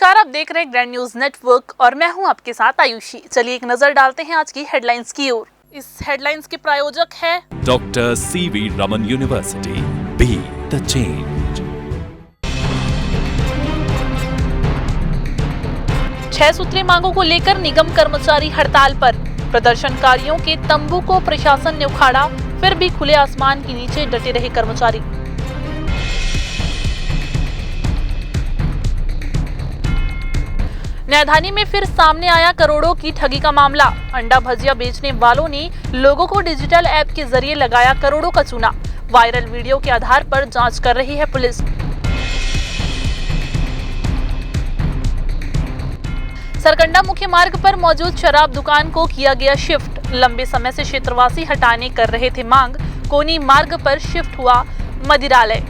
नमस्कार, आप देख रहे हैं ग्रैंड न्यूज नेटवर्क और मैं हूं आपके साथ आयुषी। चलिए एक नजर डालते हैं आज की हेडलाइंस की ओर। इस हेडलाइंस के प्रायोजक है doctor CV Raman university, be the change. 6 सूत्री मांगों को लेकर निगम कर्मचारी हड़ताल पर। प्रदर्शनकारियों के तंबू को प्रशासन ने उखाड़ा, फिर भी खुले आसमान के नीचे डटे रहे कर्मचारी। न्यायधानी में फिर सामने आया करोड़ों की ठगी का मामला। अंडा भजिया बेचने वालों ने लोगों को डिजिटल ऐप के जरिए लगाया करोड़ों का चूना। वायरल वीडियो के आधार पर जांच कर रही है पुलिस। सरकंडा मुख्य मार्ग पर मौजूद शराब दुकान को किया गया शिफ्ट। लंबे समय से क्षेत्रवासी हटाने कर रहे थे मांग। कोनी मार्ग पर शिफ्ट हुआ मदिरालय।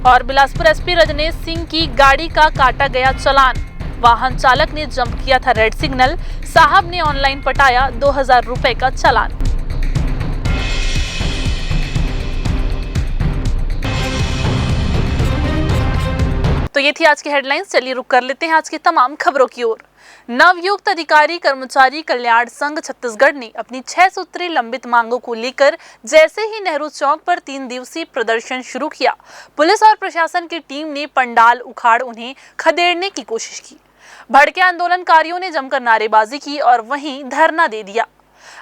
और बिलासपुर एसपी रजनेश सिंह की गाड़ी का काटा गया चालान। वाहन चालक ने जंप किया था रेड सिग्नल। साहब ने ऑनलाइन पटाया 2000 रुपए का चालान। तो ये थी आज की हेडलाइंस। चलिए रुक कर लेते हैं आज की तमाम खबरों की ओर। नवयुक्त अधिकारी कर्मचारी कल्याण संघ छत्तीसगढ़ ने अपनी 6 सूत्री लंबित मांगों को लेकर जैसे ही नेहरू चौक पर 3 दिवसीय प्रदर्शन शुरू किया, पुलिस और प्रशासन की टीम ने पंडाल उखाड़ उन्हें खदेड़ने की कोशिश की। भड़के आंदोलनकारियों ने जमकर नारेबाजी की और वहीं धरना दे दिया।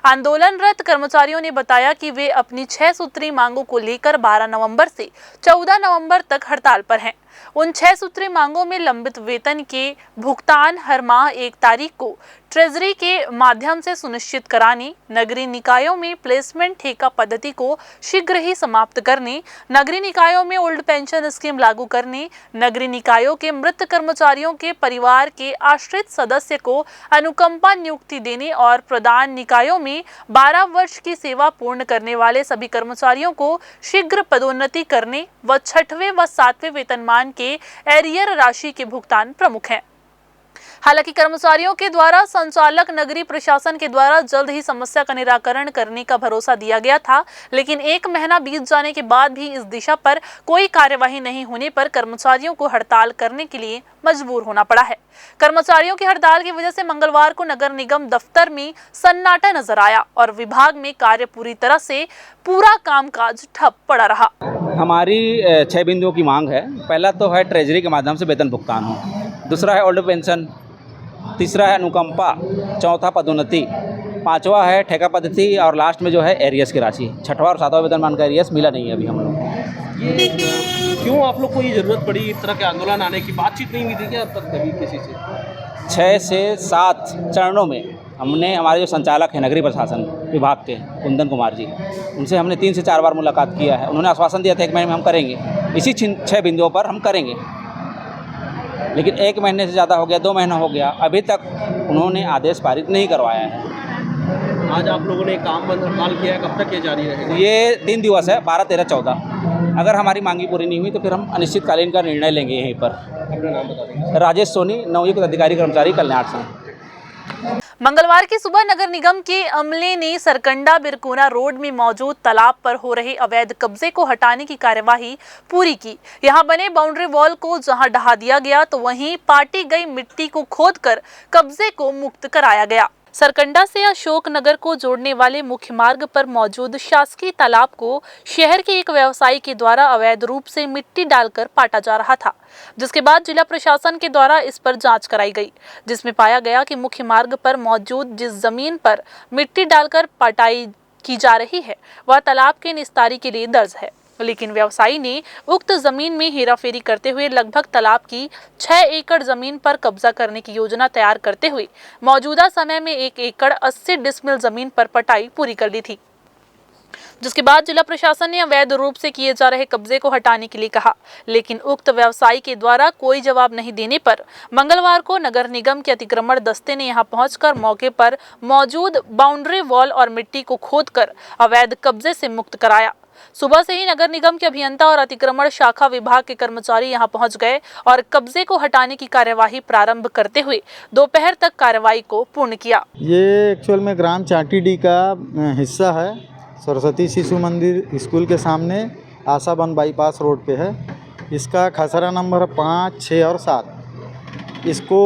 आंदोलनरत कर्मचारियों ने बताया कि वे अपनी 6 सूत्री मांगों को लेकर 12 नवंबर से 14 नवंबर तक हड़ताल पर हैं। उन 6 सूत्री मांगों में लंबित वेतन के भुगतान हर माह 1 तारीख को ट्रेजरी के माध्यम से सुनिश्चित कराने, नगरीय निकायों में प्लेसमेंट ठेका पद्धति को शीघ्र ही समाप्त करने, नगरीय निकायों में ओल्ड पेंशन स्कीम लागू करने, नगरीय निकायों के मृत कर्मचारियों के परिवार के आश्रित सदस्य को अनुकंपा नियुक्ति देने और प्रदान निकायों में 12 वर्ष की सेवा पूर्ण करने वाले सभी कर्मचारियों को शीघ्र पदोन्नति करने व 6वें व 7वें वेतनमान के एरियर राशि के भुगतान प्रमुख हैं। हालांकि कर्मचारियों के द्वारा संचालक नगरीय प्रशासन के द्वारा जल्द ही समस्या का निराकरण करने का भरोसा दिया गया था, लेकिन 1 महीना बीत जाने के बाद भी इस दिशा पर कोई कार्यवाही नहीं होने पर कर्मचारियों को हड़ताल करने के लिए मजबूर होना पड़ा है। कर्मचारियों की हड़ताल की वजह से मंगलवार को नगर निगम दफ्तर में सन्नाटा नजर आया और विभाग में कार्य पूरी तरह से पूरा कामकाज ठप पड़ा रहा। हमारी 6 बिंदुओं की मांग है। पहला तो है ट्रेजरी के माध्यम से वेतन भुगतान हो, दूसरा है ओल्ड पेंशन, तीसरा है अनुकंपा, चौथा पदोन्नति, 5वां है ठेका पद्धति और लास्ट में जो है एरियस की राशि। 6वां और 7वां वेतनमान का एरियस मिला नहीं है अभी हम लोग। ये क्यों आप लोग को ये ज़रूरत पड़ी इस तरह के आंदोलन आने की? बातचीत नहीं हुई थी क्या अब तक कभी किसी से? 6 से 7 चरणों में हमने, हमारे जो संचालक हैं नगरीय प्रशासन विभाग के कुंदन कुमार जी, उनसे हमने 3 से 4 बार मुलाकात किया है। उन्होंने आश्वासन दिया था 1 महीने में हम करेंगे, इसी 6 बिंदुओं पर हम करेंगे, लेकिन 1 महीने से ज़्यादा हो गया, 2 महीना हो गया, अभी तक उन्होंने आदेश पारित नहीं करवाया है। आज आप लोगों ने काम बंद हड़ताल किया है, कब तक ये जारी रहेगा? ये 3 दिवस है, 12, 13, 14। अगर हमारी मांगी पूरी नहीं हुई तो फिर हम अनिश्चितकालीन का निर्णय लेंगे यहीं पर। अपना नाम बता देंगे। राजेश सोनी, नवयुक्त अधिकारी कर्मचारी कल्याण संघ। मंगलवार की सुबह नगर निगम के अमले ने सरकंडा बिरकुना रोड में मौजूद तालाब पर हो रहे अवैध कब्जे को हटाने की कार्यवाही पूरी की। यहां बने बाउंड्री वॉल को जहां ढहा दिया गया तो वहीं पाटी गई मिट्टी को खोदकर कब्जे को मुक्त कराया गया। सरकंडा से अशोक नगर को जोड़ने वाले मुख्य मार्ग पर मौजूद शासकीय तालाब को शहर के एक व्यवसायी के द्वारा अवैध रूप से मिट्टी डालकर पाटा जा रहा था, जिसके बाद जिला प्रशासन के द्वारा इस पर जांच कराई गई, जिसमें पाया गया कि मुख्य मार्ग पर मौजूद जिस जमीन पर मिट्टी डालकर पाटाई की जा रही है वह तालाब के निस्तारी के लिए दर्ज है, लेकिन व्यवसायी ने उक्त जमीन में हेराफेरी करते हुए लगभग तालाब की 6 एकड़ जमीन पर कब्जा करने की योजना तैयार करते हुए मौजूदा समय में 1 एकड़ 80 डिसमिल जमीन पर पटाई पूरी कर ली थी, जिसके बाद जिला प्रशासन ने अवैध रूप से किए जा रहे कब्जे को हटाने के लिए कहा, लेकिन उक्त व्यवसायी के द्वारा कोई जवाब नहीं देने पर मंगलवार को नगर निगम के अतिक्रमण दस्ते ने यहां पहुंचकर मौके पर मौजूद बाउंड्री वॉल और मिट्टी को खोदकर अवैध कब्जे से मुक्त कराया। सुबह से ही नगर निगम के अभियंता और अतिक्रमण शाखा विभाग के कर्मचारी यहां पहुंच गए और कब्जे को हटाने की कार्यवाही प्रारंभ करते हुए दोपहर तक कार्यवाही को पूर्ण किया। ये एक्चुअल में ग्राम चाटीडी का हिस्सा है। सरस्वती शिशु मंदिर स्कूल के सामने आशाबन बाईपास रोड पे है। इसका खसरा नंबर 5, 6 और 7। इसको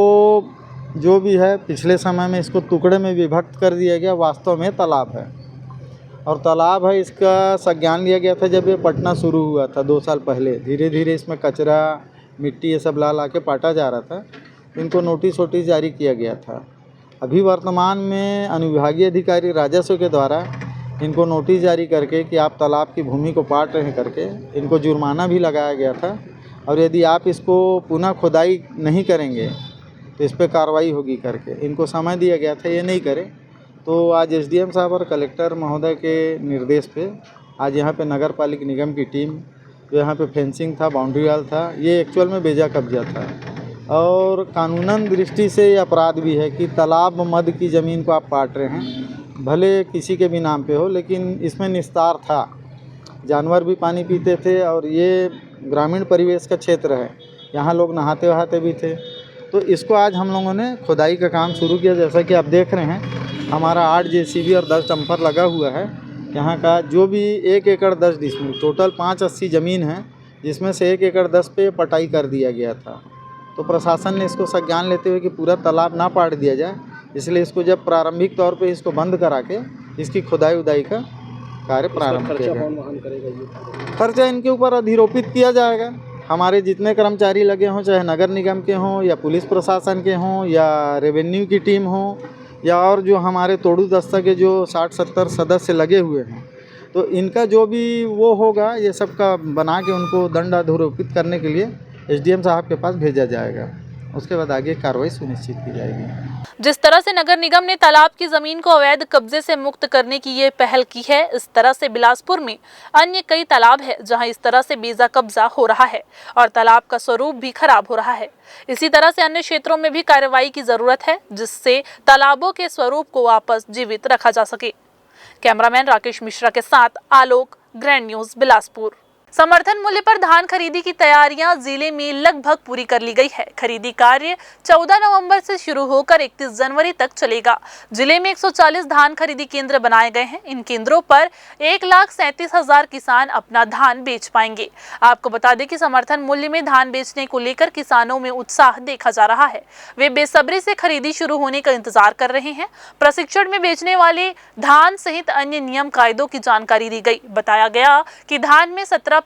जो भी है पिछले समय में इसको टुकड़े में विभक्त कर दिया गया, वास्तव में तालाब है। और तालाब है, इसका संज्ञान लिया गया था जब ये पटना शुरू हुआ था 2 साल पहले। धीरे धीरे इसमें कचरा, मिट्टी ये सब ला के पाटा जा रहा था। इनको नोटिस जारी किया गया था। अभी वर्तमान में अनुविभागीय अधिकारी राजस्व के द्वारा इनको नोटिस जारी करके कि आप तालाब की भूमि को पाट रहे हैं करके इनको जुर्माना भी लगाया गया था। और यदि आप इसको पुनः खुदाई नहीं करेंगे तो इस पर कार्रवाई होगी करके इनको समय दिया गया था, ये नहीं करे। तो आज एसडीएम साहब और कलेक्टर महोदय के निर्देश पे आज यहाँ पे नगर पालिक निगम की टीम, जो यहाँ पे फेंसिंग था, बाउंड्री वाल था, ये एक्चुअल में बेजा कब्जा था। और कानूनन दृष्टि से ये अपराध भी है कि तालाब मध्य की ज़मीन को आप पाट रहे हैं, भले किसी के भी नाम पे हो, लेकिन इसमें निस्तार था, जानवर भी पानी पीते थे और ये ग्रामीण परिवेश का क्षेत्र है, यहाँ लोग नहाते वहाते भी थे। तो इसको आज हम लोगों ने खुदाई का काम शुरू किया। जैसा कि आप देख रहे हैं, हमारा 8 जेसीबी और 10 डंपर लगा हुआ है। यहाँ का जो भी 1 एकड़ 10 डिसमिल टोटल 580 ज़मीन है, जिसमें से 1 एकड़ 10 पे पटाई कर दिया गया था। तो प्रशासन ने इसको संज्ञान लेते हुए कि पूरा तालाब ना पाट दिया जाए, इसलिए इसको जब प्रारंभिक तौर पे इसको बंद करा के इसकी खुदाई उदाई का कार्य प्रारंभ किया गया। खर्चा इनके ऊपर अधिरोपित किया जाएगा। हमारे जितने कर्मचारी लगे हों, चाहे नगर निगम के हों या पुलिस प्रशासन के हों या रेवेन्यू की टीम हो या और जो हमारे तोड़ू दस्ता के जो 60-70 सदस्य लगे हुए हैं, तो इनका जो भी वो होगा, ये सब का बना के उनको दंड अधिरोपित करने के लिए एसडीएम साहब के पास भेजा जाएगा। उसके बाद आगे कार्रवाई सुनिश्चित की जाएगी। जिस तरह से नगर निगम ने तालाब की जमीन को अवैध कब्जे से मुक्त करने की ये पहल की है, इस तरह से बिलासपुर में अन्य कई तालाब है जहां इस तरह से बेजा कब्जा हो रहा है और तालाब का स्वरूप भी खराब हो रहा है। इसी तरह से अन्य क्षेत्रों में भी कार्रवाई की जरूरत है, जिससे तालाबों के स्वरूप को वापस जीवित रखा जा सके। कैमरामैन राकेश मिश्रा के साथ आलोक, ग्रैंड न्यूज, बिलासपुर। समर्थन मूल्य पर धान खरीदी की तैयारियां जिले में लगभग पूरी कर ली गई है। खरीदी कार्य 14 नवंबर से शुरू होकर 31 जनवरी तक चलेगा। जिले में 140 धान खरीदी केंद्र बनाए गए हैं। इन केंद्रों पर 1,37,000 किसान अपना धान बेच पाएंगे। आपको बता दें कि समर्थन मूल्य में धान बेचने को लेकर किसानों में उत्साह देखा जा रहा है। वे बेसब्री से खरीदी शुरू होने का इंतजार कर रहे हैं। प्रशिक्षण में बेचने वाले धान सहित अन्य नियम कायदों की जानकारी दी गई। बताया गया कि धान में 17%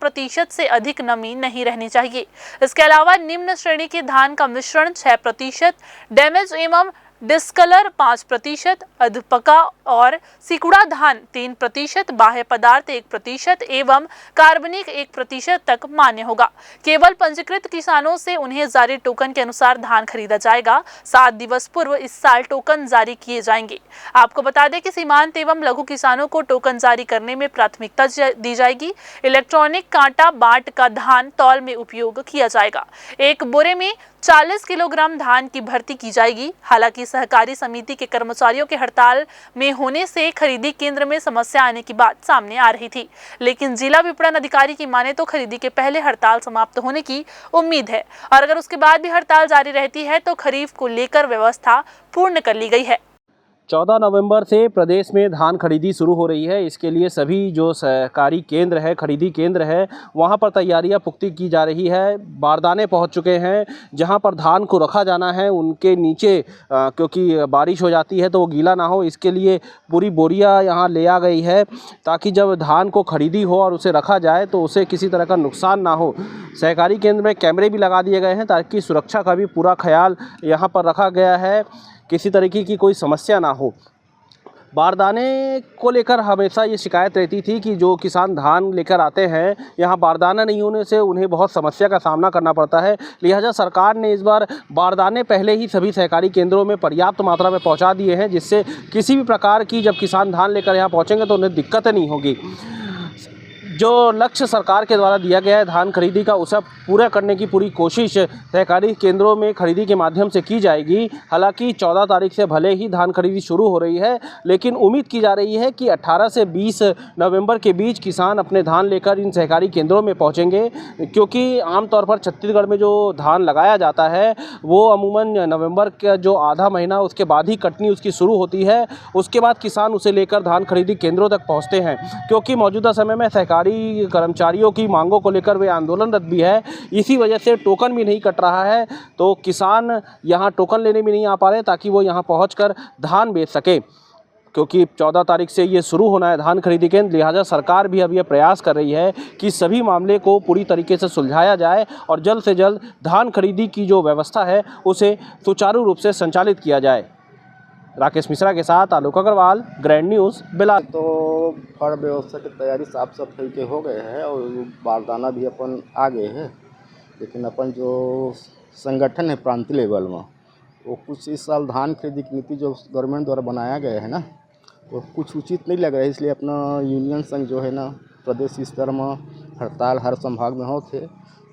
से अधिक नमी नहीं रहनी चाहिए। इसके अलावा निम्न श्रेणी के धान का मिश्रण 6%, डैमेज एवं डिस्कलर 5%, अधपका और सिकुड़ा धान 3%, बाह्य पदार्थ 1% एवं कार्बनिक 1% तक मान्य होगा। केवल पंजीकृत किसानों से उन्हें जारी टोकन के अनुसार धान खरीदा जाएगा। 7 दिवस पूर्व इस साल टोकन जारी किए जाएंगे। आपको बता दें कि सीमांत एवं लघु किसानों को टोकन जारी करने में प्राथमिकता दी जाएगी। इलेक्ट्रॉनिक कांटा बाट का धान तौल में उपयोग किया जाएगा। एक बोरे में 40 किलोग्राम धान की भर्ती की जाएगी। हालांकि सहकारी समिति के कर्मचारियों के हड़ताल में होने से खरीदी केंद्र में समस्या आने की बात सामने आ रही थी, लेकिन जिला विपणन अधिकारी की माने तो खरीदी के पहले हड़ताल समाप्त होने की उम्मीद है और अगर उसके बाद भी हड़ताल जारी रहती है तो खरीफ को लेकर व्यवस्था पूर्ण कर ली गई है। 14 नवंबर से प्रदेश में धान खरीदी शुरू हो रही है। इसके लिए सभी जो सहकारी केंद्र है, खरीदी केंद्र है, वहां पर तैयारियां पुख्ती की जा रही है। बारदाने पहुंच चुके हैं। जहां पर धान को रखा जाना है उनके नीचे क्योंकि बारिश हो जाती है तो वो गीला ना हो, इसके लिए पूरी बोरियां यहां ले आ गई है ताकि जब धान को खरीदी हो और उसे रखा जाए तो उसे किसी तरह का नुकसान ना हो। सहकारी केंद्र में कैमरे भी लगा दिए गए हैं ताकि सुरक्षा का भी पूरा ख्याल यहाँ पर रखा गया है, किसी तरीके की कोई समस्या ना हो। बारदाने को लेकर हमेशा ये शिकायत रहती थी कि जो किसान धान लेकर आते हैं यहाँ बारदाना नहीं होने से उन्हें बहुत समस्या का सामना करना पड़ता है। लिहाजा सरकार ने इस बार बारदाने पहले ही सभी सहकारी केंद्रों में पर्याप्त मात्रा में पहुँचा दिए हैं, जिससे किसी भी प्रकार की जब किसान धान लेकर यहाँ पहुँचेंगे तो उन्हें दिक्कत नहीं होगी। जो लक्ष्य सरकार के द्वारा दिया गया है धान खरीदी का, उसे पूरा करने की पूरी कोशिश सहकारी केंद्रों में खरीदी के माध्यम से की जाएगी। हालांकि 14 तारीख से भले ही धान खरीदी शुरू हो रही है, लेकिन उम्मीद की जा रही है कि 18 से 20 नवंबर के बीच किसान अपने धान लेकर इन सहकारी केंद्रों में पहुंचेंगे, क्योंकि आमतौर पर छत्तीसगढ़ में जो धान लगाया जाता है वो अमूमन नवंबर का जो आधा महीना उसके बाद ही कटनी उसकी शुरू होती है। उसके बाद किसान उसे लेकर धान खरीदी केंद्रों तक पहुँचते हैं, क्योंकि मौजूदा समय में सहकारी अधिकारी कर्मचारियों की मांगों को लेकर वे आंदोलनरत भी है। इसी वजह से टोकन भी नहीं कट रहा है, तो किसान यहाँ टोकन लेने भी नहीं आ पा रहे ताकि वो यहाँ पहुँचकर धान बेच सके, क्योंकि 14 तारीख से ये शुरू होना है धान खरीदी केंद्र। लिहाजा सरकार भी अब ये प्रयास कर रही है कि सभी मामले को पूरी तरीके से सुलझाया जाए और जल्द से जल्द धान खरीदी की जो व्यवस्था है उसे सुचारू रूप से संचालित किया जाए। राकेश मिश्रा के साथ आलोक अग्रवाल, ग्रैंड न्यूज़, बिलासपुर। तो फड़ व्यवस्था की तैयारी साफ सफाई के हो गए हैं और बारदाना भी अपन आ गए हैं, लेकिन अपन जो संगठन है प्रांतीय लेवल में वो कुछ इस साल धान खरीदी की नीति जो गवर्नमेंट द्वारा बनाया गया है ना, वो कुछ उचित नहीं लग रहा है। इसलिए अपना यूनियन संघ जो है ना प्रदेश स्तर में हड़ताल हर संभाग में होते,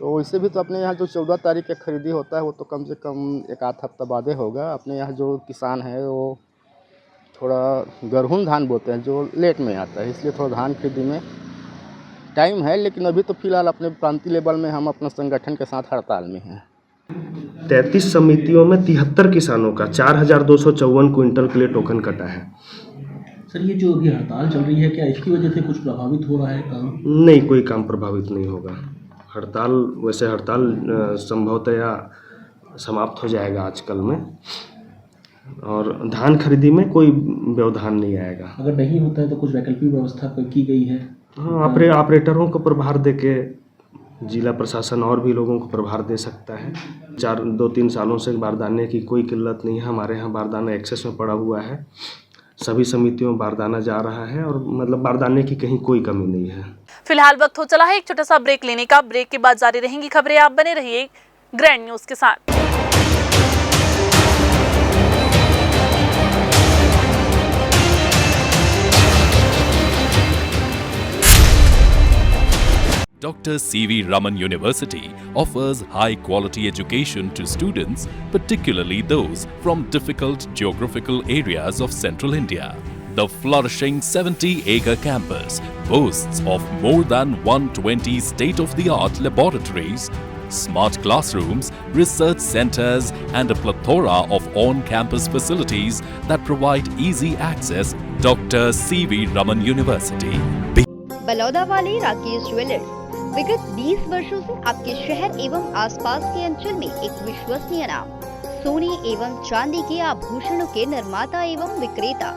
तो वैसे भी तो अपने यहाँ जो 14 तारीख का खरीदी होता है वो तो कम से कम एक आध हफ्ता बाद होगा। अपने यहाँ जो किसान है वो थोड़ा गरहुन धान बोते हैं जो लेट में आता है, इसलिए थोड़ा धान खरीदी में टाइम है। लेकिन अभी तो फिलहाल अपने प्रांतीय लेवल में हम अपना संगठन के साथ हड़ताल में हैं। 33 समितियों में 73 किसानों का 4254 क्विंटल के लिए टोकन कटा है। सर, ये जो अभी हड़ताल चल रही है, क्या इसकी वजह से कुछ प्रभावित हो रहा है काम? नहीं, कोई काम प्रभावित नहीं होगा। हड़ताल संभवतया समाप्त हो जाएगा आजकल में, और धान खरीदी में कोई व्यवधान नहीं आएगा। अगर नहीं होता है तो कुछ वैकल्पिक व्यवस्था की गई है? हाँ, ऑपरेटरों को प्रभार देके जिला प्रशासन और भी लोगों को प्रभार दे सकता है। 2-3 सालों से बारदाने की कोई किल्लत नहीं है। हमारे यहाँ बारदाना एक्सेस में पड़ा हुआ है, सभी समितियों में बारदाना जा रहा है और मतलब बारदाने की कहीं कोई कमी नहीं है। फिलहाल वक्त हो चला है एक छोटा सा ब्रेक लेने का। ब्रेक के बाद जारी रहेंगी खबरें, आप बने रहिए ग्रैंड न्यूज़ के साथ। Dr. C.V. Raman University offers high-quality education to students, particularly those from difficult geographical areas of central India. The flourishing 70-acre campus boasts of more than 120 state-of-the-art laboratories, smart classrooms, research centers, and a plethora of on-campus facilities that provide easy access. Dr. C.V. Raman University. Baloda वाले Rakesh jewellers विगत 20 वर्षों से आपके शहर एवं आसपास के अंचल में एक विश्वसनीय नाम। सोने एवं चांदी के आभूषणों के निर्माता एवं विक्रेता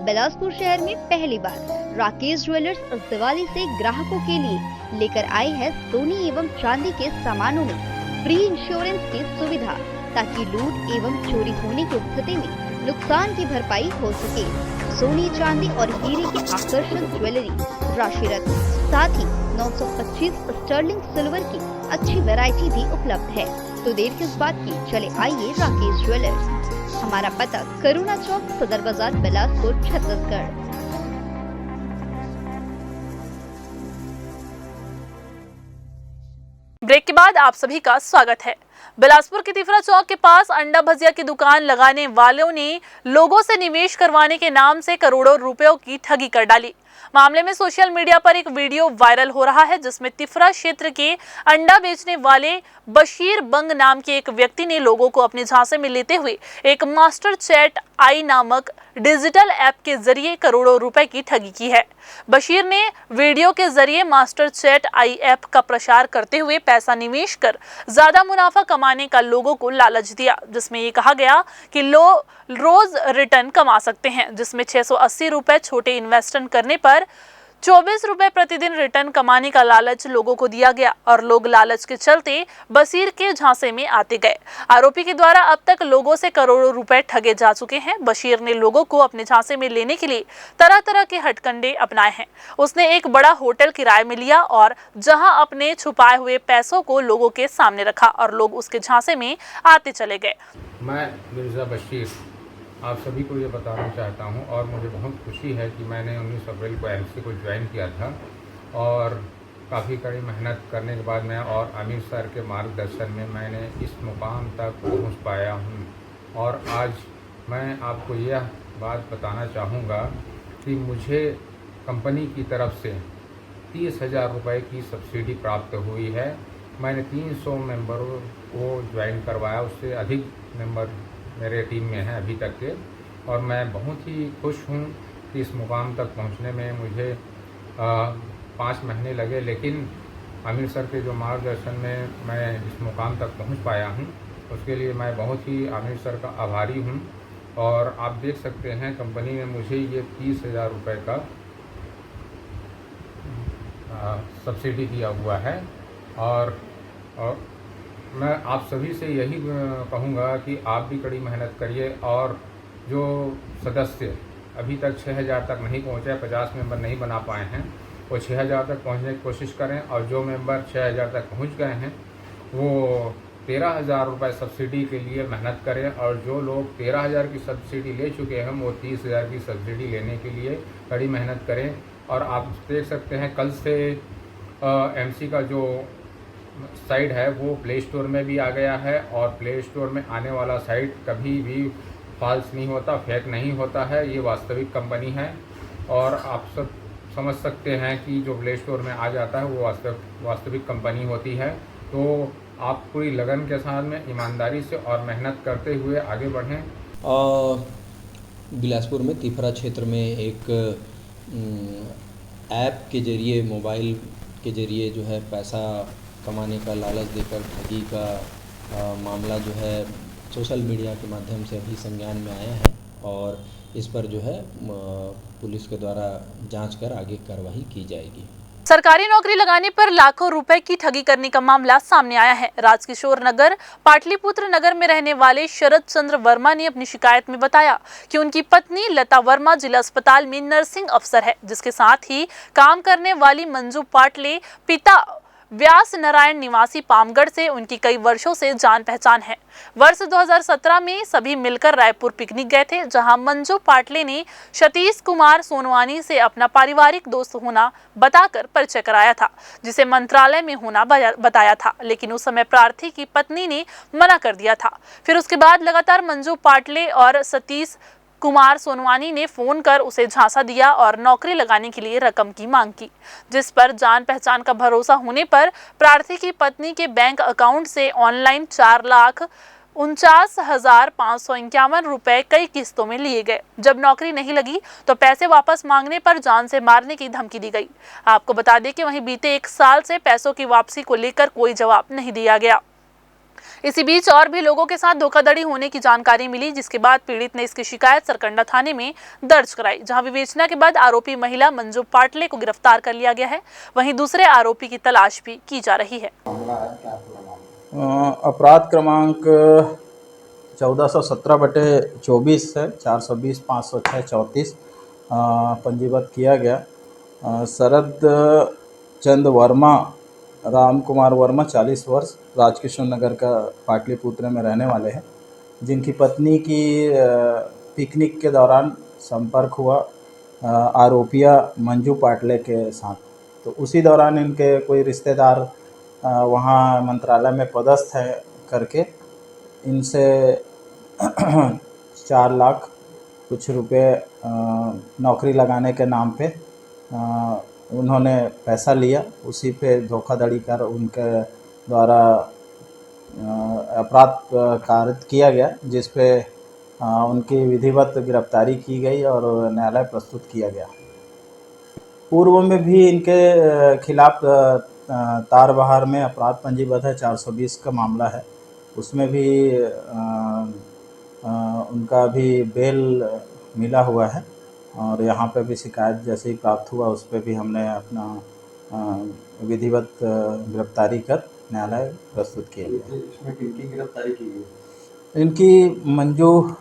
बिलासपुर शहर में पहली बार राकेश ज्वेलर्स इस दिवाली से ग्राहकों के लिए लेकर आए हैं सोने एवं चांदी के सामानों में फ्री इंश्योरेंस की सुविधा, ताकि लूट एवं चोरी होने की स्थिति में नुकसान की भरपाई हो सके। सोने, चांदी और हीरे के आकर्षक ज्वेलरी, राशि रत्न, साथ ही 925 स्टर्लिंग सिल्वर की अच्छी वैरायटी भी उपलब्ध है। तो देर किस बात की, चले आइए राकेश ज्वेलर्स। हमारा पता करुणा चौक, सदर बाजार, बिलासपुर, छत्तीसगढ़। ब्रेक के बाद आप सभी का स्वागत है। बिलासपुर के तिफरा चौक के पास अंडा भजिया की दुकान लगाने वालों ने लोगों से निवेश करवाने के नाम से करोड़ों रुपयों की ठगी कर डाली। मामले में सोशल मीडिया पर एक वीडियो वायरल हो रहा है, जिसमें तिफरा क्षेत्र के अंडा बेचने वाले बशीर बंग नाम के एक व्यक्ति ने लोगों को अपने झांसे में लेते हुए एक मास्टर चैट आई नामक डिजिटल ऐप के जरिए करोड़ों रुपए की ठगी की है। बशीर ने वीडियो के जरिए मास्टर चैट आई ऐप का प्रचार करते हुए पैसा निवेश कर ज्यादा मुनाफा कमाने का लोगों को लालच दिया, जिसमें ये कहा गया कि रोज रिटर्न कमा सकते हैं, जिसमें 680 रुपए छोटे इन्वेस्टमेंट करने पर 24 रुपए प्रतिदिन रिटर्न कमाने का लालच लोगों को दिया गया और लोग लालच के चलते बशीर के झांसे में आते गए। आरोपी के द्वारा अब तक लोगों से करोड़ों रुपए ठगे जा चुके हैं। बशीर ने लोगों को अपने झांसे में लेने के लिए तरह तरह के हथकंडे अपनाए हैं। उसने एक बड़ा होटल किराए में लिया और जहां अपने छुपाए हुए पैसों को लोगों के सामने रखा और लोग उसके झांसे में आते चले गए। मैं मिर्ज़ा बशीर आप सभी को ये बताना चाहता हूँ और मुझे बहुत खुशी है कि मैंने 19 अप्रैल को एमसी को ज्वाइन किया था और काफ़ी कड़ी मेहनत करने के बाद मैं और आमिर सर के मार्गदर्शन में मैंने इस मुकाम तक पहुँच पाया हूँ। और आज मैं आपको यह बात बताना चाहूँगा कि मुझे कंपनी की तरफ से 30,000 रुपये की सब्सिडी प्राप्त हुई है। मैंने 300 मेंबरों को ज्वाइन करवाया, उससे अधिक मेंबर मेरे टीम में हैं अभी तक के, और मैं बहुत ही खुश हूँ कि इस मुकाम तक पहुँचने में मुझे 5 महीने लगे, लेकिन आमिर सर के जो मार्गदर्शन में मैं इस मुकाम तक पहुंच पाया हूं, उसके लिए मैं बहुत ही आमिर सर का आभारी हूं। और आप देख सकते हैं कंपनी ने मुझे ये 30,000 रुपये का सब्सिडी दिया हुआ है। और मैं आप सभी से यही कहूँगा कि आप भी कड़ी मेहनत करिए, और जो सदस्य अभी तक 6,000 तक नहीं पहुँचे, 50 मेंबर नहीं बना पाए हैं, वो 6,000 तक पहुँचने की कोशिश करें। और जो मेंबर 6,000 तक पहुँच गए हैं वो 13,000 रुपये सब्सिडी के लिए मेहनत करें, और जो लोग 13,000 की सब्सिडी ले चुके हैं वो 30,000 की सब्सिडी लेने के लिए कड़ी मेहनत करें। और आप देख सकते हैं कल से एमसी का जो साइट है वो प्ले स्टोर में भी आ गया है, और प्ले स्टोर में आने वाला साइट कभी भी फॉल्स नहीं होता, फेक नहीं होता है, ये वास्तविक कंपनी है। और आप सब समझ सकते हैं कि जो प्ले स्टोर में आ जाता है वो वास्तविक कंपनी होती है। तो आप पूरी लगन के साथ में ईमानदारी से और मेहनत करते हुए आगे बढ़ें। बिलासपुर में तिफरा क्षेत्र में एक ऐप के ज़रिए, मोबाइल के ज़रिए जो है पैसा कमाने का लालच देकर ठगी का मामला जो है सोशल मीडिया के माध्यम से अभी संज्ञान में आया है, और इस पर जो है पुलिस के द्वारा जांच कर आगे कार्रवाई की जाएगी। सरकारी नौकरी लगाने पर लाखों रुपए की ठगी करने का मामला सामने आया है। राजकिशोर नगर पाटलिपुत्र नगर में रहने वाले शरद चंद्र वर्मा ने अपनी शिकायत में बताया कि उनकी पत्नी लता वर्मा जिला अस्पताल में नर्सिंग अफसर है, जिसके साथ ही काम करने वाली मंजू पाटले पिता व्यास नारायण निवासी पामगढ़ से उनकी कई वर्षों से जान पहचान है। वर्ष 2017 में सभी मिलकर रायपुर पिकनिक गए थे, जहां मंजू पाटले ने सतीश कुमार सोनवानी से अपना पारिवारिक दोस्त होना बताकर परिचय कराया था, जिसे मंत्रालय में होना बताया था, लेकिन उस समय प्रार्थी की पत्नी ने मना कर दिया था। फिर उसके बाद लगातार मंजू पाटले और सतीश कुमार सोनवानी ने फोन कर उसे झांसा दिया और नौकरी लगाने के लिए रकम की मांग की, जिस पर जान पहचान का भरोसा होने पर प्रार्थी की पत्नी के बैंक अकाउंट से ऑनलाइन 4,49,551 रुपए कई किस्तों में लिए गए। जब नौकरी नहीं लगी तो पैसे वापस मांगने पर जान से मारने की धमकी दी गई। आपको बता दें कि वहीं बीते 1 साल से पैसों की वापसी को लेकर कोई जवाब नहीं दिया गया। इसी बीच और भी लोगों के साथ धोखाधड़ी होने की जानकारी मिली, जिसके बाद पीड़ित ने इसकी शिकायत सरकंडा थाने में दर्ज कराई, जहां विवेचना के बाद आरोपी महिला मंजू पाटले को गिरफ्तार कर लिया गया है। वहीं दूसरे आरोपी की तलाश भी की जा रही है। अपराध क्रमांक 1417/24 है, 420-506-34 पंजीबद्ध किया गया। शरद चंद्र वर्मा, राम कुमार वर्मा 40 वर्ष, राजकिशोर नगर का पाटलिपुत्र में रहने वाले हैं, जिनकी पत्नी की पिकनिक के दौरान संपर्क हुआ आरोपिया मंजू पाटले के साथ। तो उसी दौरान इनके कोई रिश्तेदार वहाँ मंत्रालय में पदस्थ है करके इनसे 4 लाख कुछ रुपए नौकरी लगाने के नाम पे उन्होंने पैसा लिया। उसी पे धोखाधड़ी कर उनके द्वारा अपराध कारित किया गया, जिस पे उनकी विधिवत गिरफ्तारी की गई और न्यायालय प्रस्तुत किया गया। पूर्व में भी इनके खिलाफ तारबहार में अपराध पंजीबद्ध है, 420 का मामला है। उसमें भी उनका भी बेल मिला हुआ है, और यहाँ पे भी शिकायत जैसे ही प्राप्त हुआ उस पर भी हमने अपना विधिवत गिरफ्तारी कर न्यायालय प्रस्तुत किया गया। इसमें किनकी गिरफ्तारी की गई? इनकी मंजू,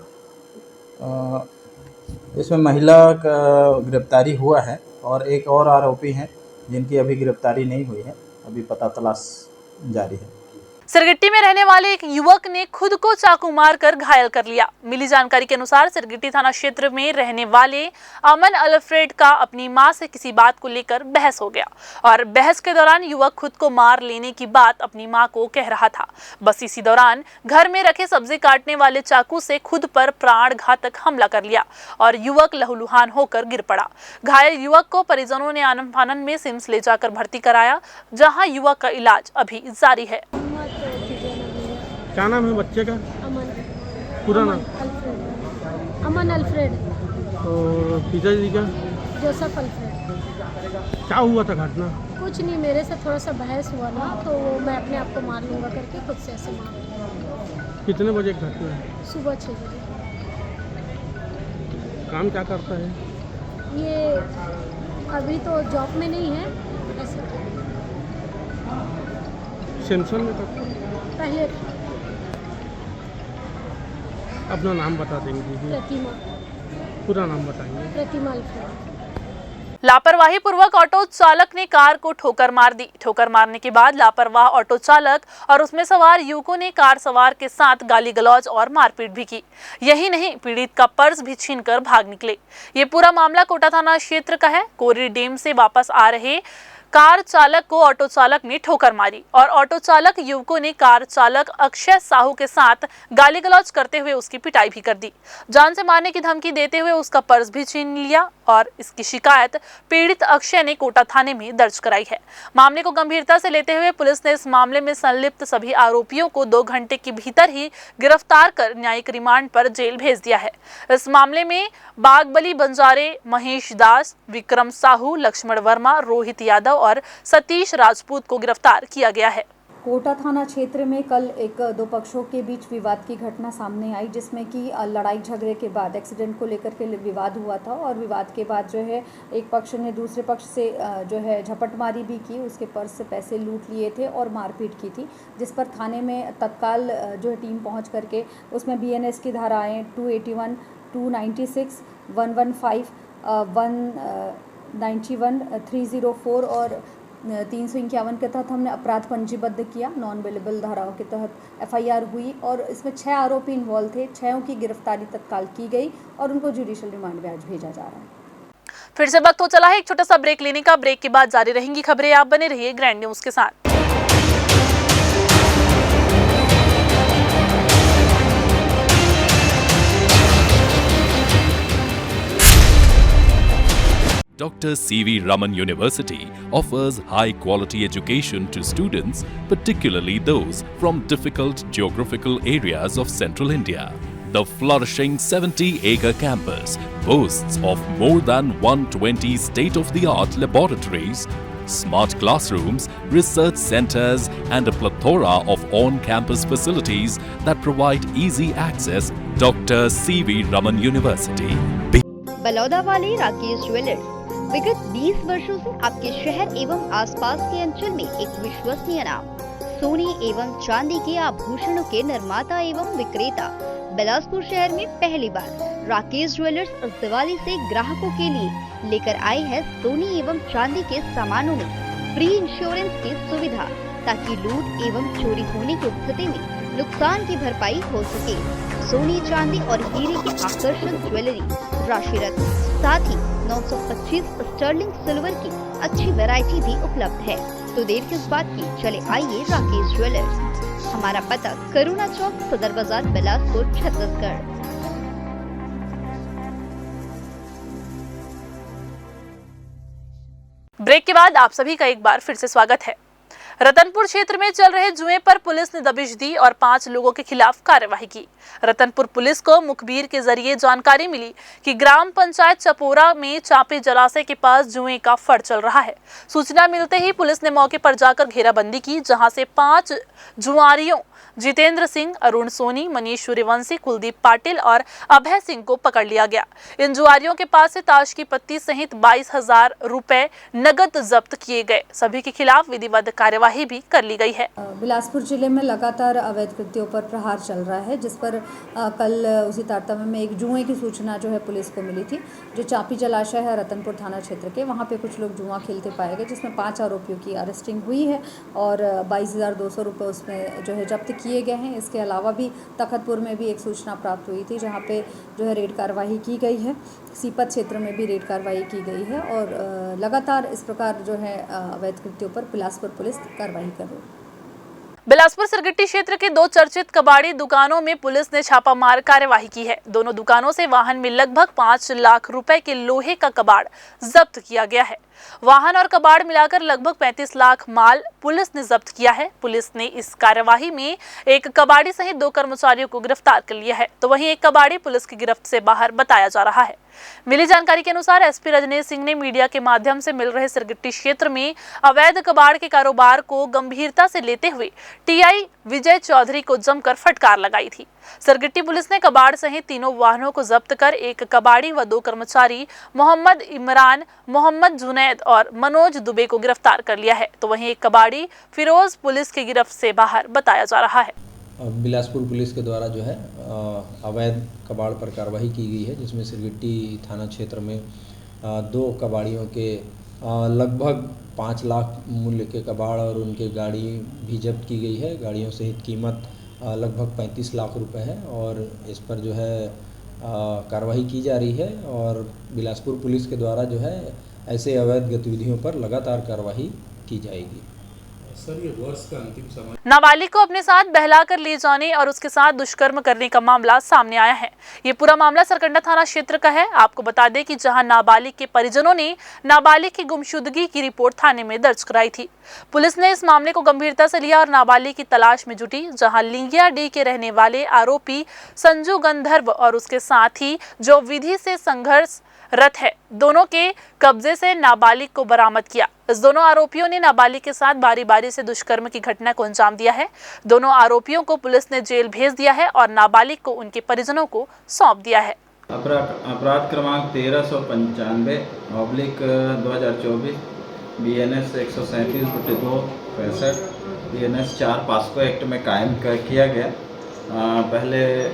इसमें महिला का गिरफ्तारी हुआ है, और एक और आरोपी हैं जिनकी अभी गिरफ्तारी नहीं हुई है, अभी पता तलाश जारी है। सिरगिट्टी में रहने वाले एक युवक ने खुद को चाकू मारकर घायल कर लिया। मिली जानकारी के अनुसार सिरगिट्टी थाना क्षेत्र में रहने वाले अमन अल्फ्रेड का अपनी मां से किसी बात को लेकर बहस हो गया, और बहस के दौरान युवक खुद को मार लेने की बात अपनी मां को कह रहा था। बस इसी दौरान घर में रखे सब्जी काटने वाले चाकू से खुद पर प्राण घातक हमला कर लिया और युवक लहूलुहान होकर गिर पड़ा। घायल युवक को परिजनों ने आनन फानन में सिम्स ले जाकर भर्ती कराया, जहाँ युवक का इलाज अभी जारी है। क्या नाम है बच्चे का? अमन। पूरा नाम? अमन अल्फ्रेड। और पिताजी का? Joseph Alfred. क्या हुआ था घटना? कुछ नहीं, मेरे से थोड़ा सा बहस हुआ ना, तो मैं अपने आप को मार लूँगा करके खुद से ऐसे मार लिया। कितने बजे घटना है? सुबह 6 बजे। काम क्या करता है? ये अभी तो जॉब में नहीं है, ऐसे सेमसन में करता है? पहले अपना नाम बता देंगे? प्रतिमा। पूरा नाम बताएंगे? प्रतिमा अल्फ्रेड। लापरवाही पूर्वक ऑटो चालक ने कार को ठोकर मार दी। ठोकर मारने के बाद लापरवाह ऑटो चालक और उसमें सवार युवकों ने कार सवार के साथ गाली गलौज और मारपीट भी की। यही नहीं, पीड़ित का पर्स भी छीनकर भाग निकले। ये पूरा मामला कोटा थाना क्षेत्र का है। कोरी डैम से वापस आ रहे कार चालक को ऑटो चालक ने ठोकर मारी और ऑटो चालक युवकों ने कार चालक अक्षय साहू के साथ गाली गलौज करते हुए उसकी पिटाई भी कर दी। जान से मारने की धमकी देते हुए उसका पर्स भी छीन लिया और इसकी शिकायत पीड़ित अक्षय ने कोटा थाने में दर्ज कराई है। मामले को गंभीरता से लेते हुए पुलिस ने इस मामले में संलिप्त सभी आरोपियों को 2 घंटे के भीतर ही गिरफ्तार कर न्यायिक रिमांड पर जेल भेज दिया है। इस मामले में बागबली बंजारे, महेश दास, विक्रम साहू, लक्ष्मण वर्मा, रोहित यादव और सतीश राजपूत को गिरफ्तार किया गया है। कोटा थाना क्षेत्र में कल दो पक्षों के बीच विवाद की घटना सामने आई, जिसमें कि लड़ाई झगड़े के बाद एक्सीडेंट को लेकर के विवाद हुआ था और विवाद के बाद जो है एक पक्ष ने दूसरे पक्ष से जो है झपटमारी भी की, उसके पर्स से पैसे लूट लिए थे और मारपीट की थी, जिस पर थाने में तत्काल जो है टीम पहुंच करके उसमें BNS की धाराएं 281, 296, 115, 191, 304 और 351 के तहत हमने अपराध पंजीबद्ध किया। नॉन अवेलेबल धाराओं के तहत FIR हुई और इसमें 6 आरोपी इन्वॉल्व थे। 6 की गिरफ्तारी तत्काल की गई और उनको जुडिशियल रिमांड में आज भेजा जा रहा है। फिर से वक्त हो चला है एक छोटा सा ब्रेक लेने का। ब्रेक के बाद जारी रहेंगी खबरें। आप बने रहिए ग्रैंड न्यूज के साथ। Dr. C.V. Raman University offers high-quality education to students, particularly those from difficult geographical areas of central India. The flourishing 70-acre campus boasts of more than 120 state-of-the-art laboratories, smart classrooms, research centers, and a plethora of on-campus facilities that provide easy access. Dr. C.V. Raman University. Baloda वाले Rakesh jewellers विगत 20 वर्षों से आपके शहर एवं आसपास के अंचल में एक विश्वसनीय नाम। सोने एवं चांदी के आभूषणों के निर्माता एवं विक्रेता बिलासपुर शहर में पहली बार राकेश ज्वेलर्स इस दिवाली से ग्राहकों के लिए लेकर आए हैं सोने एवं चांदी के सामानों में फ्री इंश्योरेंस की सुविधा, ताकि लूट एवं चोरी होने की स्थिति में नुकसान की भरपाई हो सके। सोने, चांदी और हीरे की आकर्षक ज्वेलरी, राशि रत्न, साथ ही 925 स्टर्लिंग सिल्वर की अच्छी वैरायटी भी उपलब्ध है। तो देर किस बात की, चले आइए राकेश ज्वेलर्स। हमारा पता करुणा चौक, सदर बाजार, बिलासपुर, छत्तीसगढ़। ब्रेक के बाद आप सभी का एक बार फिर से स्वागत है। रतनपुर क्षेत्र में चल रहे जुए पर पुलिस ने दबिश दी और 5 लोगों के खिलाफ कार्रवाई की। रतनपुर पुलिस को मुखबिर के जरिए जानकारी मिली कि ग्राम पंचायत चपोरा में चापे जलाशय के पास जुए का फड़ चल रहा है। सूचना मिलते ही पुलिस ने मौके पर जाकर घेराबंदी की, जहां से 5 जुआरियों जितेंद्र सिंह, अरुण सोनी, मनीष सूर्यवंशी, कुलदीप पाटिल और अभय सिंह को पकड़ लिया गया। इन जुआरियों के पास से ताश की पत्ती सहित 22,000 रुपए नगद जब्त किए गए। सभी के खिलाफ विधिवत कार्यवाही भी कर ली गई है। बिलासपुर जिले में लगातार अवैध कृत्यों पर प्रहार चल रहा है, जिस पर कल उसी तारतम्य में एक जुए की सूचना जो है पुलिस को मिली थी, जो चापी जलाशय है रतनपुर थाना क्षेत्र के। वहाँ पे कुछ लोग जुआ खेलते पाए गए, जिसमें 5 आरोपियों की अरेस्टिंग हुई है और 22,200 रुपये उसमें जो है जब्त किए गए हैं। इसके अलावा भी तखतपुर में भी एक सूचना प्राप्त हुई थी, जहाँ पे जो है रेड कार्रवाई की गई है। सीपत क्षेत्र में भी रेड कार्रवाई की गई है और लगातार इस प्रकार जो है अवैध कृत्यों पर बिलासपुर पुलिस कार्रवाई कर रही है। बिलासपुर सिरगिट्टी क्षेत्र के 2 चर्चित कबाड़ी दुकानों में पुलिस ने छापामार कार्यवाही की है। दोनों दुकानों से वाहन में लगभग 5 लाख रुपए के लोहे का कबाड़ जब्त किया गया है। वाहन और कबाड़ मिलाकर लगभग 35 लाख माल पुलिस ने जब्त किया है। पुलिस ने इस कार्यवाही में एक कबाड़ी सहित 2 कर्मचारियों को गिरफ्तार कर लिया है, तो वहीं एक कबाड़ी पुलिस की गिरफ्त से बाहर बताया जा रहा है। मिली जानकारी के अनुसार एसपी रजनीश सिंह ने मीडिया के माध्यम से मिल रहे सिरगिट्टी क्षेत्र में अवैध कबाड़ के कारोबार को गंभीरता से लेते हुए टीआई विजय चौधरी को जमकर फटकार लगाई थी। सिरगिट्टी पुलिस ने कबाड़ सहित तीनों वाहनों को जब्त कर एक कबाड़ी व 2 कर्मचारी मोहम्मद इमरान, मोहम्मद जुनैद और मनोज दुबे को गिरफ्तार कर लिया है, तो वहीं एक कबाड़ी फिरोज पुलिस की गिरफ्त से बाहर बताया जा रहा है। बिलासपुर पुलिस के द्वारा जो है अवैध कबाड़ पर कार्रवाई की गई है, जिसमें सिरगिट्टी थाना क्षेत्र में 2 कबाड़ियों के लगभग 5 लाख मूल्य के कबाड़ और उनके गाड़ी भी जब्त की गई है। गाड़ियों सहित कीमत लगभग 35 लाख रुपए है और इस पर जो है कार्रवाई की जा रही है और बिलासपुर पुलिस के द्वारा जो है ऐसे अवैध गतिविधियों पर लगातार कार्रवाई की जाएगी। सर, ये वर्ष का अंतिम समय। नाबालिग को अपने साथ बहलाकर ले जाने और उसके साथ दुष्कर्म करने का मामला सामने आया है। ये पूरा मामला सरकंडा थाना क्षेत्र का है। आपको बता दें कि जहां नाबालिग के परिजनों ने नाबालिग की गुमशुदगी की रिपोर्ट थाने में दर्ज कराई थी, पुलिस ने इस मामले को गंभीरता से लिया और नाबालिग की तलाश में जुटी। जहां लिंगिया डी के रहने वाले आरोपी संजू गंधर्व और उसके साथी जो विधि से संघर्ष रत है, दोनों के कब्जे से नाबालिग को बरामद किया। इस दोनों आरोपियों ने नाबालिग के साथ बारी बारी से दुष्कर्म की घटना को अंजाम दिया है। दोनों आरोपियों को पुलिस ने जेल भेज दिया है और नाबालिग को उनके परिजनों को सौंप दिया है। अपराध क्रमांक 1395/2024 BNS 137/2 BNS 4 पास्को एक्ट में कायम किया गया। पहले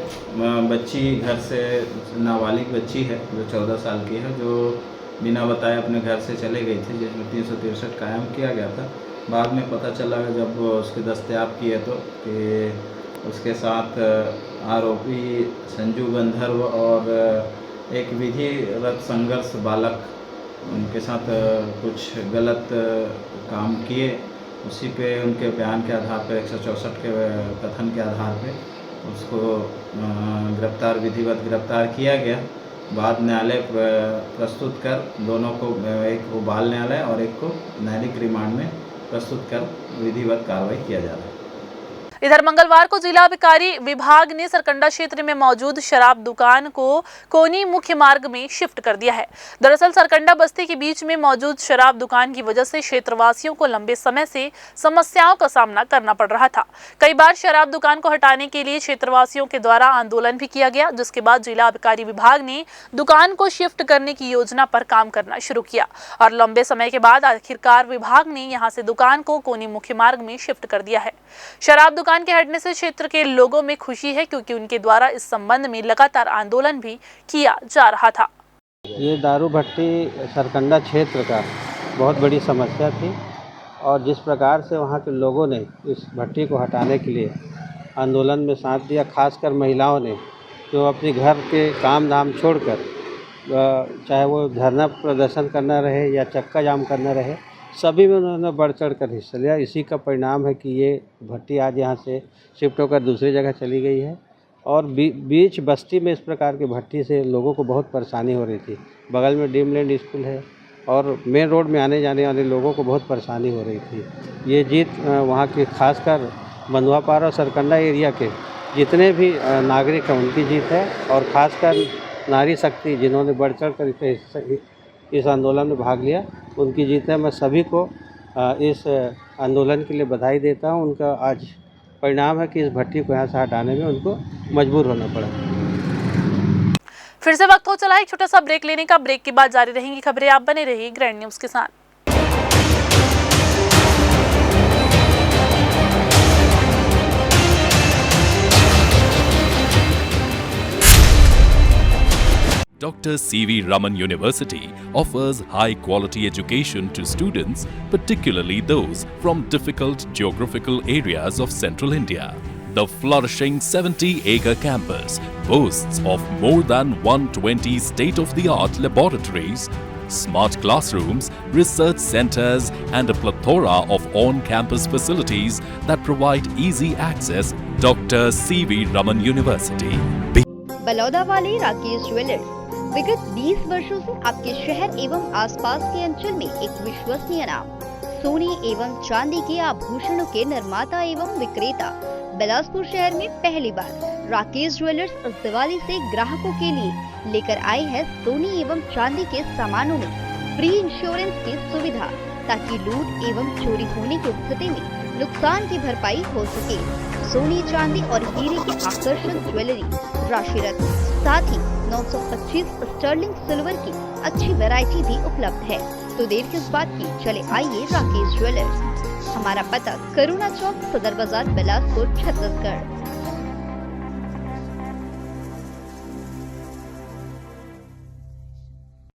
बच्ची घर से, नाबालिग बच्ची है जो 14 साल की है, जो बिना बताए अपने घर से चले गई थी, जिसमें 363 कायम किया गया था। बाद में पता चला जब उसके दस्तयाब किए तो कि उसके साथ आरोपी संजू गंधर्व और एक विधिवत संघर्ष बालक उनके साथ कुछ गलत काम किए। उसी पे उनके बयान के आधार पर 164 के कथन के आधार पे उसको विधिवत गिरफ्तार किया गया। बाद न्यायालय प्रस्तुत कर दोनों को, एक को बाल न्यायालय और एक को न्यायिक रिमांड में प्रस्तुत कर विधिवत कार्रवाई किया जा रहा है। इधर मंगलवार को जिला आबकारी विभाग ने सरकंडा क्षेत्र में मौजूद शराब दुकान को कोनी मुख्य मार्ग में शिफ्ट कर दिया है। दरअसल सरकंडा बस्ती के बीच में मौजूद शराब दुकान की वजह से क्षेत्रवासियों को लंबे समय से समस्याओं का सामना करना पड़ रहा था। कई बार शराब दुकान को हटाने के लिए क्षेत्रवासियों के द्वारा आंदोलन भी किया गया, जिसके बाद जिला आबकारी विभाग ने दुकान को शिफ्ट करने की योजना पर काम करना शुरू किया और लंबे समय के बाद आखिरकार विभाग ने यहां से दुकान को कोनी मुख्य मार्ग में शिफ्ट कर दिया है। शराब दुकान के हटने से क्षेत्र के लोगों में खुशी है, क्योंकि उनके द्वारा इस संबंध में लगातार आंदोलन भी किया जा रहा था। ये दारू भट्टी सरकंडा क्षेत्र का बहुत बड़ी समस्या थी और जिस प्रकार से वहाँ के लोगों ने इस भट्टी को हटाने के लिए आंदोलन में साथ दिया, खासकर महिलाओं ने जो अपने घर के काम धाम छोड़कर, चाहे वो धरना प्रदर्शन करना रहे या चक्का जाम करना रहे, सभी में उन्होंने बढ़ चढ़ कर हिस्सा लिया। इसी का परिणाम है कि ये भट्टी आज यहाँ से शिफ्ट होकर दूसरी जगह चली गई है और बीच बस्ती में इस प्रकार की भट्टी से लोगों को बहुत परेशानी हो रही थी। बगल में ड्रीमलैंड स्कूल है और मेन रोड में आने जाने वाले लोगों को बहुत परेशानी हो रही थी। ये जीत वहाँ के खासकर बंधुआपारा और सरकंडा एरिया के जितने भी नागरिक हैं उनकी जीत है और ख़ासकर नारी शक्ति जिन्होंने बढ़ चढ़ कर इस आंदोलन में भाग लिया, उनकी जीत है। मैं सभी को इस आंदोलन के लिए बधाई देता हूं। उनका आज परिणाम है कि इस भट्टी को यहाँ से हटाने में उनको मजबूर होना पड़ा। फिर से वक्त हो चला है एक छोटा सा ब्रेक लेने का। ब्रेक के बाद जारी रहेंगी खबरें। आप बने रहिए ग्रैंड न्यूज़ के साथ। Dr. C.V. Raman University offers high-quality education to students, particularly those from difficult geographical areas of central India. The flourishing 70-acre campus boasts of more than 120 state-of-the-art laboratories, smart classrooms, research centers, and a plethora of on-campus facilities that provide easy access. Dr. C.V. Raman University. Baloda वाले Rakesh jewellers विगत 20 वर्षों से आपके शहर एवं आसपास के अंचल में एक विश्वसनीय नाम। सोने एवं चांदी के आभूषणों के निर्माता एवं विक्रेता बिलासपुर शहर में पहली बार राकेश ज्वेलर्स इस दिवाली से ग्राहकों के लिए लेकर आई है सोने एवं चांदी के सामानों में फ्री इंश्योरेंस की सुविधा, ताकि लूट एवं चोरी होने की स्थिति में नुकसान की भरपाई हो सके। सोने, चांदी और हीरे की आकर्षक ज्वेलरी, राशि रत्न, साथ ही 925 स्टर्लिंग सिल्वर की अच्छी वैरायटी भी उपलब्ध है। तो देर किस बात की, चले आइए राकेश ज्वेलर्स। हमारा पता करुणा चौक, सदर बाजार, बिलासपुर, छत्तीसगढ़।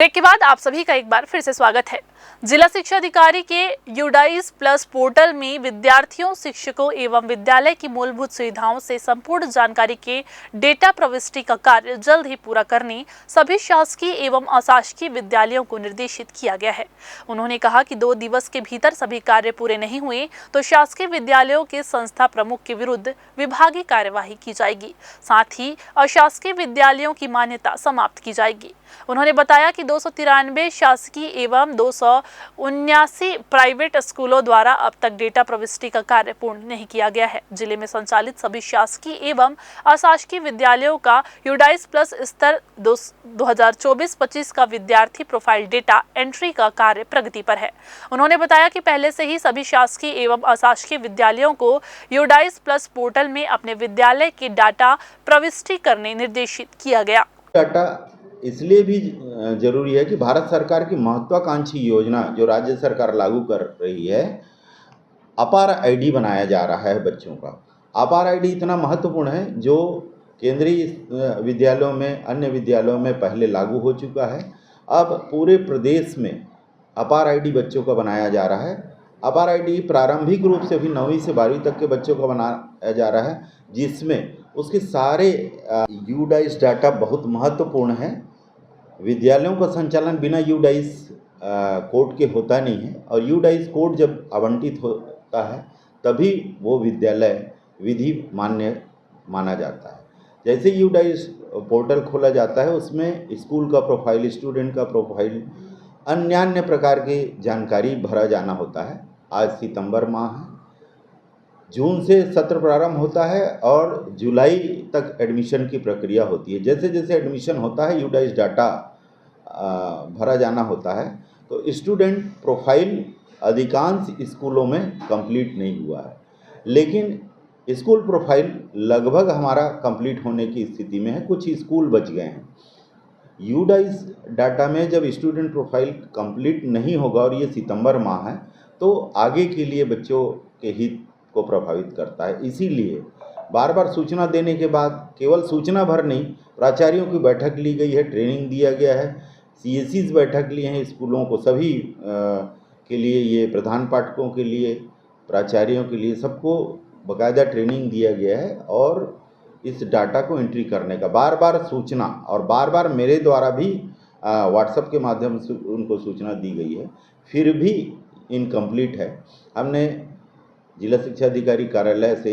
ब्रेक के बाद आप सभी का एक बार फिर से स्वागत है। जिला शिक्षा अधिकारी के यूडाइस प्लस पोर्टल में विद्यार्थियों, शिक्षकों एवं विद्यालय की मूलभूत सुविधाओं से संपूर्ण जानकारी के डेटा प्रविष्टि का कार्य जल्द ही पूरा करने सभी शासकीय एवं अशासकीय विद्यालयों को निर्देशित किया गया है। उन्होंने कहा कि 2 दिवस के भीतर सभी कार्य पूरे नहीं हुए तो शासकीय विद्यालयों के संस्था प्रमुख के विरुद्ध विभागीय कार्यवाही की जाएगी, साथ ही अशासकीय विद्यालयों की मान्यता समाप्त की जाएगी। उन्होंने बताया कि 293 शासकीय एवं 279 प्राइवेट स्कूलों द्वारा अब तक डेटा प्रविष्टि का कार्य पूर्ण नहीं किया गया है। जिले में संचालित सभी शासकीय एवं अशासकीय विद्यालयों का यूडाइस प्लस स्तर 2024-25 का विद्यार्थी प्रोफाइल डेटा एंट्री का कार्य प्रगति पर है। उन्होंने बताया कि पहले से ही सभी शासकीय एवं अशासकीय विद्यालयों को यूडाइस प्लस पोर्टल में अपने विद्यालय के डाटा प्रविष्टि करने निर्देशित किया गया। डाटा इसलिए भी जरूरी है कि भारत सरकार की महत्वाकांक्षी योजना जो राज्य सरकार लागू कर रही है, अपार आईडी बनाया जा रहा है बच्चों का। अपार आईडी इतना महत्वपूर्ण है जो केंद्रीय विद्यालयों में, अन्य विद्यालयों में पहले लागू हो चुका है। अब पूरे प्रदेश में अपार आईडी बच्चों का बनाया जा रहा है। अपार आईडी प्रारंभिक रूप से अभी 9वीं से 12वीं तक के बच्चों का बनाया जा रहा है, जिसमें उसके सारे यूडाइस डाटा बहुत महत्वपूर्ण है। विद्यालयों का संचालन बिना यूडाइस कोड के होता नहीं है, और यूडाइस कोड जब आवंटित होता है तभी वो विद्यालय विधि मान्य माना जाता है। जैसे यूडाइस पोर्टल खोला जाता है, उसमें स्कूल का प्रोफाइल, स्टूडेंट का प्रोफाइल, अन्य प्रकार की जानकारी भरा जाना होता है। आज सितंबर माह है, जून से सत्र प्रारंभ होता है और जुलाई तक एडमिशन की प्रक्रिया होती है। जैसे जैसे एडमिशन होता है यूडाइस डाटा भरा जाना होता है। तो स्टूडेंट प्रोफाइल अधिकांश स्कूलों में कंप्लीट नहीं हुआ है, लेकिन स्कूल प्रोफाइल लगभग हमारा कंप्लीट होने की स्थिति में है। कुछ स्कूल बच गए हैं। यूडाइस डाटा में जब स्टूडेंट प्रोफाइल कंप्लीट नहीं होगा, और ये सितंबर माह है, तो आगे के लिए बच्चों के हित को प्रभावित करता है। इसीलिए बार बार सूचना देने के बाद केवल सूचना भर नहीं, प्राचार्यों की बैठक ली गई है, ट्रेनिंग दिया गया है, CSEs बैठक लिए हैं स्कूलों को, सभी के लिए, ये प्रधान पाठकों के लिए, प्राचार्यों के लिए, सबको बाकायदा ट्रेनिंग दिया गया है। और इस डाटा को एंट्री करने का बार बार सूचना, और बार बार मेरे द्वारा भी व्हाट्सएप के माध्यम से उनको सूचना दी गई है, फिर भी इनकम्प्लीट है। हमने जिला शिक्षा अधिकारी कार्यालय से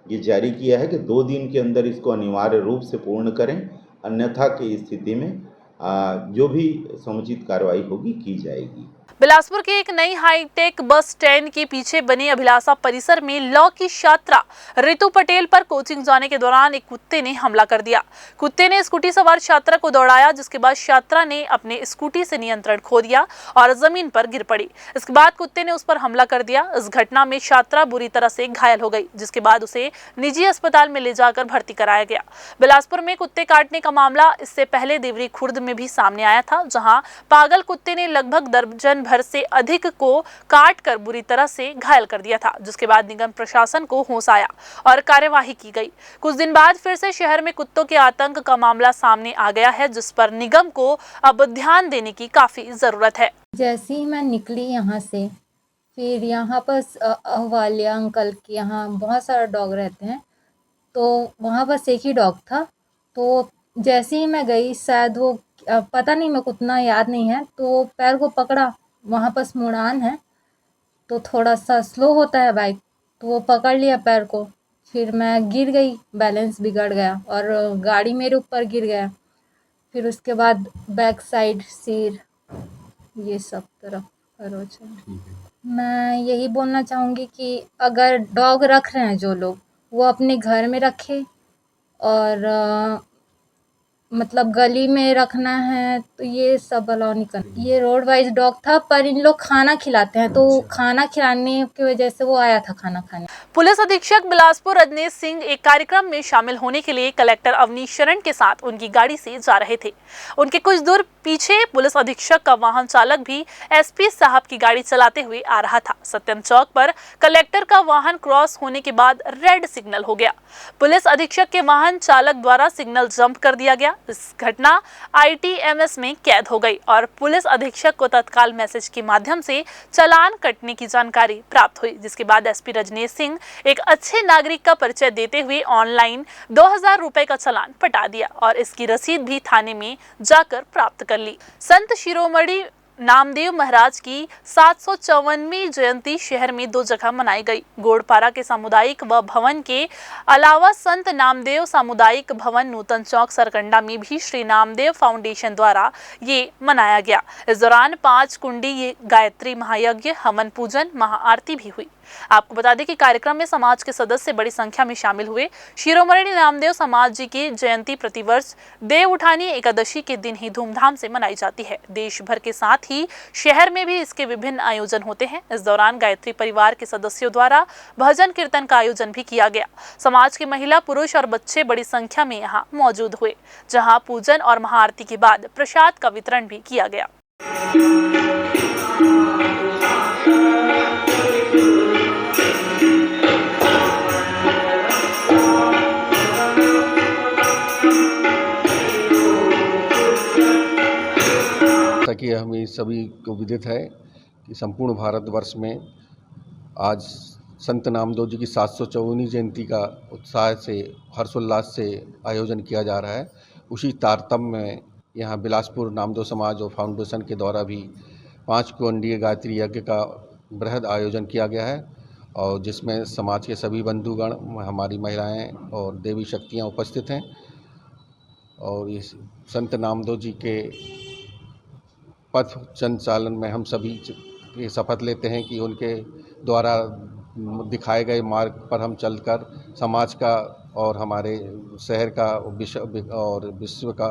ये जारी किया है कि 2 दिन के अंदर इसको अनिवार्य रूप से पूर्ण करें, अन्यथा की स्थिति में जो भी समुचित कार्रवाई होगी की जाएगी। बिलासपुर के एक नई हाईटेक बस स्टैंड के पीछे बने अभिलाषा परिसर में लॉ की छात्रा रितु पटेल पर कोचिंग जाने के दौरान एक कुत्ते ने हमला कर दिया। कुत्ते ने स्कूटी सवार छात्रा को दौड़ाया, जिसके बाद छात्रा ने अपने स्कूटी से नियंत्रण खो दिया और जमीन पर गिर पड़ी। इसके बाद कुत्ते ने उस पर हमला कर दिया। इस घटना में छात्रा बुरी तरह से घायल हो गई, जिसके बाद उसे निजी अस्पताल में ले जाकर भर्ती कराया गया। बिलासपुर में कुत्ते काटने का मामला इससे पहले देवरी खुर्द में भी सामने आया था, जहाँ पागल कुत्ते ने लगभग दर्जन भर से अधिक को काट कर बुरी तरह से घायल कर दिया था, जिसके बाद निगम प्रशासन को होश आया और कार्यवाही की गई। कुछ दिन बाद फिर से शहर में कुत्तों के आतंक का मामला सामने आ गया है, जिस पर निगम को अब ध्यान देने की काफी जरूरत है। जैसे ही मैं निकली यहाँ से, फिर यहाँ पर वालिया अंकल के यहाँ बहुत सारे डॉग रहते हैं, तो वहाँ बस एक ही डॉग था। तो जैसे ही मैं गई, शायद वो पता नहीं, मेरे को उतना याद नहीं है, तो पैर को पकड़ा। वहाँ पर मुड़ान है तो थोड़ा सा स्लो होता है बाइक, तो वो पकड़ लिया पैर को। फिर मैं गिर गई, बैलेंस बिगड़ गया और गाड़ी मेरे ऊपर गिर गया। फिर उसके बाद बैक साइड, सिर, ये सब तरफ खरोच है। मैं यही बोलना चाहूँगी कि अगर डॉग रख रहे हैं जो लोग, वो अपने घर में रखे और मतलब गली में रखना है तो ये सब अलाउ नहीं करना। ये रोड वाइज डॉग था, पर इन लोग खाना खिलाते हैं तो खाना खिलाने की वजह से वो आया था खाना खाने। पुलिस अधीक्षक बिलासपुर रजनीश सिंह एक कार्यक्रम में शामिल होने के लिए कलेक्टर अवनीश शरण के साथ उनकी गाड़ी से जा रहे थे। उनके कुछ दूर पीछे पुलिस अधीक्षक का वाहन चालक भी एसपी साहब की गाड़ी चलाते हुए आ रहा था। सत्यम चौक पर कलेक्टर का वाहन क्रॉस होने के बाद रेड सिग्नल हो गया। पुलिस अधीक्षक के वाहन चालक द्वारा सिग्नल जंप कर दिया गया। इस घटना ITMS में कैद हो गई और पुलिस अधीक्षक को तत्काल मैसेज के माध्यम से चालान कटने की जानकारी प्राप्त हुई, जिसके बाद एसपी रजनीश सिंह एक अच्छे नागरिक का परिचय देते हुए ऑनलाइन 2000 रुपए का चालान पटा दिया और इसकी रसीद भी थाने में जाकर प्राप्त कर ली। संत शिरोमणि नामदेव महाराज की 754वीं जयंती शहर में 2 जगह मनाई गई। गोड़पारा के सामुदायिक व भवन के अलावा संत नामदेव सामुदायिक भवन नूतन चौक सरकंडा में भी श्री नामदेव फाउंडेशन द्वारा ये मनाया गया। इस दौरान 5 कुंडी गायत्री महायज्ञ, हवन पूजन, महाआरती भी हुई। आपको बता दें कि कार्यक्रम में समाज के सदस्य बड़ी संख्या में शामिल हुए। शिरोमणि नामदेव समाज जी की जयंती प्रतिवर्ष देव उठानी एकादशी के दिन ही धूमधाम से मनाई जाती है। देश भर के साथ ही शहर में भी इसके विभिन्न आयोजन होते हैं। इस दौरान गायत्री परिवार के सदस्यों द्वारा भजन कीर्तन का आयोजन भी किया गया। समाज के महिला, पुरुष और बच्चे बड़ी संख्या में यहाँ मौजूद हुए, जहाँ पूजन और महाआरती के बाद प्रसाद का वितरण भी किया गया। कि हमें सभी को विदित है कि संपूर्ण भारतवर्ष में आज संत नामदेव जी की 754वीं जयंती का उत्साह से, हर्षोल्लास से आयोजन किया जा रहा है। उसी तारतम्य में यहाँ बिलासपुर नामदेव समाज और फाउंडेशन के द्वारा भी 5 कुंडीय गायत्री यज्ञ का बृहद आयोजन किया गया है और जिसमें समाज के सभी बंधुगण, हमारी महिलाएं और देवी शक्तियाँ उपस्थित हैं। और इस संत नामदेव जी के पथ संचालन में हम सभी ये शपथ लेते हैं कि उनके द्वारा दिखाए गए मार्ग पर हम चलकर समाज का और हमारे शहर का और विश्व का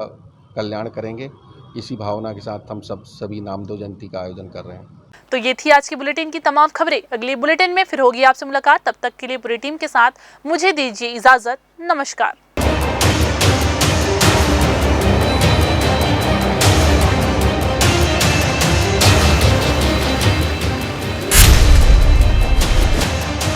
कल्याण करेंगे। इसी भावना के साथ हम सभी नामदेव जयंती का आयोजन कर रहे हैं। तो ये थी आज की बुलेटिन की तमाम खबरें। अगले बुलेटिन में फिर होगी आपसे मुलाकात। तब तक के लिए पूरी टीम के साथ मुझे दीजिए इजाजत। नमस्कार।